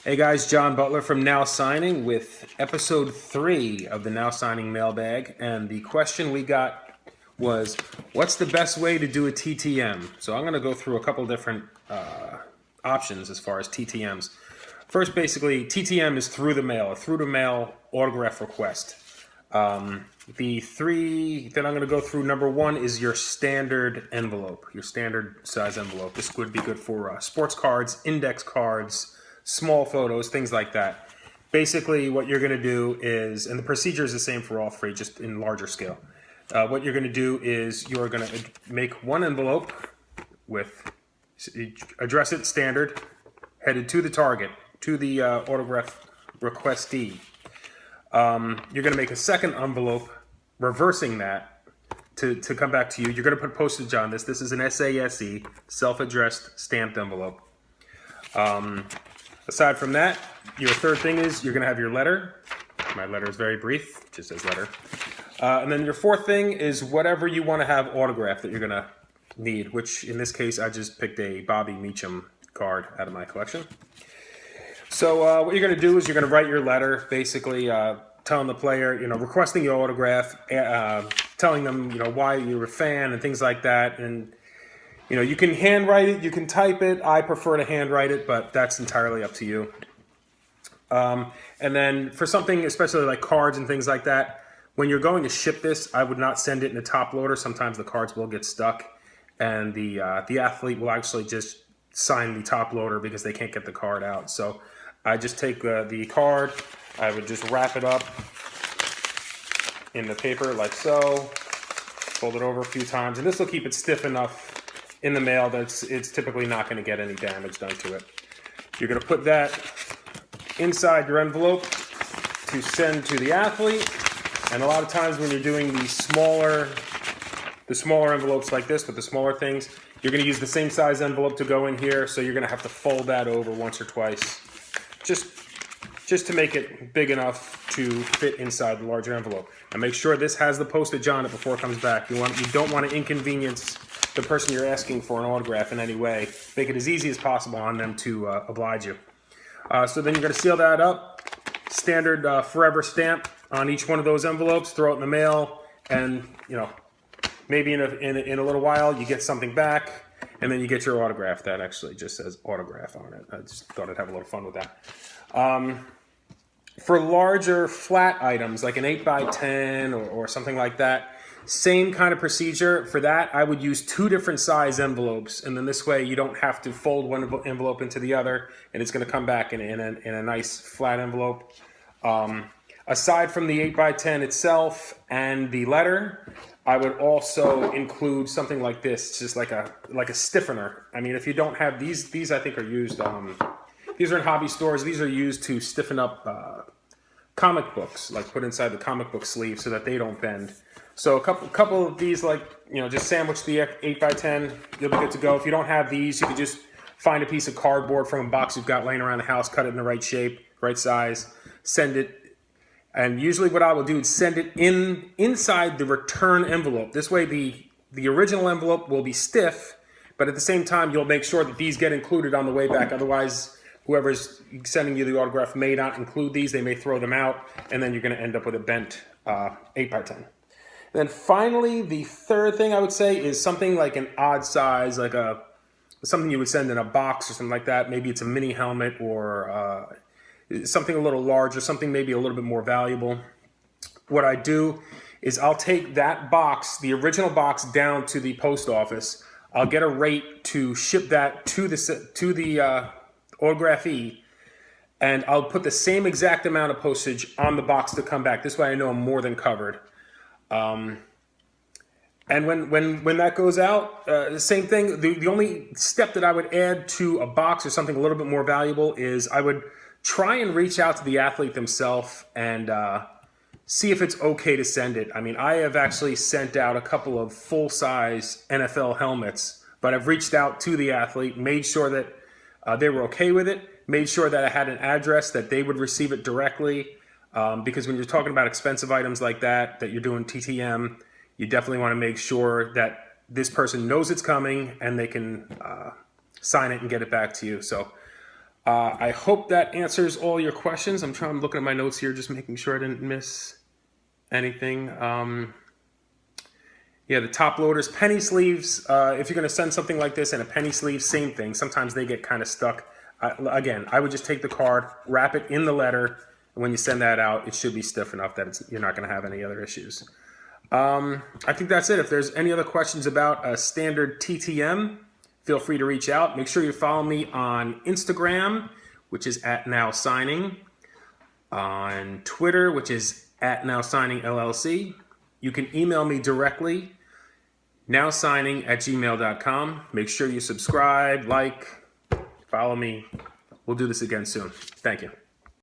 Hey guys, John Butler from NowSigning with episode 3 of the NowSigning Mailbag. And the question we got was, what's the best way to do a TTM? So I'm going to go through a couple different options as far as TTMs. First, basically, TTM is through the mail, a through the mail autograph request. The three that I'm going to go through, number one is your standard envelope, your standard size envelope. This would be good for sports cards, index cards, small photos, things like that. Basically, what you're going to do is, and the procedure is the same for all three, just in larger scale. What you're going to do is you're going to make one envelope with, address it standard, headed to the target, to the autograph requestee. You're going to make a second envelope, reversing that to come back to you. You're going to put postage on this. This is an SASE, self-addressed stamped envelope. Aside from that, your third thing is you're going to have your letter. My letter is very brief, it just says letter. And then your fourth thing is whatever you want to have autographed that you're going to need, which in this case, I just picked a Bobby Meacham card out of my collection. So what you're going to do is you're going to write your letter, basically telling the player, requesting your autograph, telling them, why you're a fan and things like that. And you can handwrite it, you can type it. I prefer to handwrite it, but that's entirely up to you. And then for something, especially like cards and things like that, when you're going to ship this, I would not send it in a top loader. Sometimes the cards will get stuck, and the athlete will actually just sign the top loader because they can't get the card out. So I just take the card, I would just wrap it up in the paper like so, fold it over a few times, and this will keep it stiff enough in the mail that it's typically not going to get any damage done to it. You're going to put that inside your envelope to send to the athlete. And a lot of times when you're doing the smaller envelopes like this with the smaller things, you're going to use the same size envelope to go in here. So you're going to have to fold that over once or twice, just to make it big enough to fit inside the larger envelope. And make sure this has the postage on it before it comes back. You don't want to inconvenience the person you're asking for an autograph in any way. Make it as easy as possible on them to oblige you. So then you're going to seal that up. Standard forever stamp on each one of those envelopes. Throw it in the mail, and maybe in a little while you get something back, and then you get your autograph that actually just says autograph on it. I just thought I'd have a little fun with that. For larger flat items like an 8x10 or something like that, same kind of procedure. For that, I would use two different size envelopes, and then this way you don't have to fold one envelope into the other, and it's going to come back in a nice flat envelope. Aside from the 8x10 itself and the letter, I would also include something like this, just like a stiffener. I mean, if you don't have these I think are used. These are in hobby stores. These are used to stiffen up comic books, like put inside the comic book sleeve so that they don't bend. So a couple of these, just sandwich the 8x10, you'll be good to go. If you don't have these, you can just find a piece of cardboard from a box you've got laying around the house, cut it in the right shape, right size, send it. And usually what I will do is send it inside the return envelope. This way the original envelope will be stiff, but at the same time, you'll make sure that these get included on the way back. Otherwise, whoever's sending you the autograph may not include these. They may throw them out, and then you're going to end up with a bent 8x10. And then finally, the third thing I would say is something like an odd size, like something you would send in a box or something like that. Maybe it's a mini helmet or something a little larger, something maybe a little bit more valuable. What I do is I'll take that box, the original box, down to the post office. I'll get a rate to ship that to the autographee, and I'll put the same exact amount of postage on the box to come back. This way I know I'm more than covered. And when that goes out, the same thing. The only step that I would add to a box or something a little bit more valuable is I would try and reach out to the athlete themselves and see if it's okay to send it. I mean, I have actually sent out a couple of full-size NFL helmets, but I've reached out to the athlete, made sure that they were okay with it, made sure that I had an address that they would receive it directly. Because when you're talking about expensive items like that you're doing TTM, you definitely want to make sure that this person knows it's coming and they can sign it and get it back to you. So I hope that answers all your questions. I'm looking at my notes here, just making sure I didn't miss anything. Yeah, the top loaders, penny sleeves. If you're going to send something like this in a penny sleeve, same thing. Sometimes they get kind of stuck. Again, I would just take the card, wrap it in the letter, and when you send that out, it should be stiff enough that you're not going to have any other issues. I think that's it. If there's any other questions about a standard TTM, feel free to reach out. Make sure you follow me on Instagram, which is @NowSigning, on Twitter, which is @NowSigningLLC. You can email me directly, nowsigning@gmail.com. Make sure you subscribe, like, follow me. We'll do this again soon. Thank you.